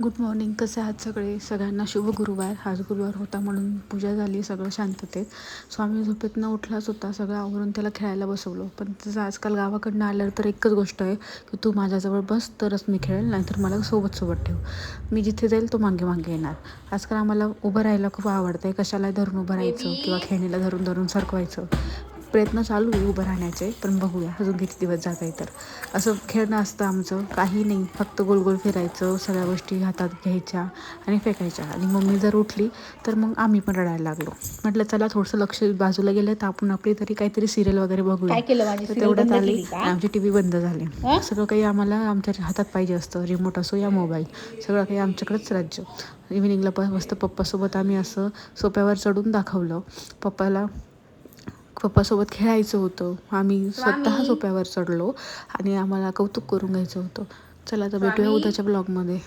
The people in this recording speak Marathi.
Good morning. कसे आहात सगळे? सगळ्यांना शुभ गुरुवार. आज गुरुवार होता म्हणून पूजा झाली, सगळं शांततेत. स्वामी झोपेतनं उठलाच होता, सगळं आवरून त्याला खेळायला बसवलं. पण तसं आजकाल गावाकडनं आल्यावर तर एकच गोष्ट आहे की तू माझ्याजवळ बस तरच मी खेळेल, नाहीतर मला सोबत ठेव. मी जिथे जाईल तो मागे मागे येणार. आजकाल आम्हाला उभं राहायला खूप आवडतं आहे. कशाला धरून उभं राहायचं किंवा खेळणीला धरून धरून सरकवायचं. प्रयत्न चालू आहे उभं राहण्याचे, पण बघूया अजून किती दिवस जात आहे. तर असं खेळणं असतं आमचं, काही नाही, फक्त गोल गोल फिरायचं, सगळ्या गोष्टी हातात घ्यायच्या आणि फेकायच्या. आणि मम्मी जर उठली तर मग आम्ही पण रडायला लागलो. म्हटलं चला थोडंसं लक्ष बाजूला गेलं तर आपण आपली तरी काहीतरी सिरियल वगैरे बघूया. काय केलं? माझी तर सिरियल तेवढ्यात बंद आली केली का? आणि आमची टी व्ही बंद झाली. सगळं काही आम्हाला आमच्या हातात पाहिजे असतं, रिमोट असो या मोबाईल, सगळं काही आमच्याकडेच राज्य. इव्हिनिंगला मस्त पप्पासोबत आम्ही असं सोप्यावर चढून दाखवलं. पप्पासोबत खेळायचं होतं. आम्ही स्वतः सोप्यावर चढलो आणि आम्हाला कौतुक करून घ्यायचं होतं. चला तर भेटूया उद्याच्या ब्लॉगमध्ये.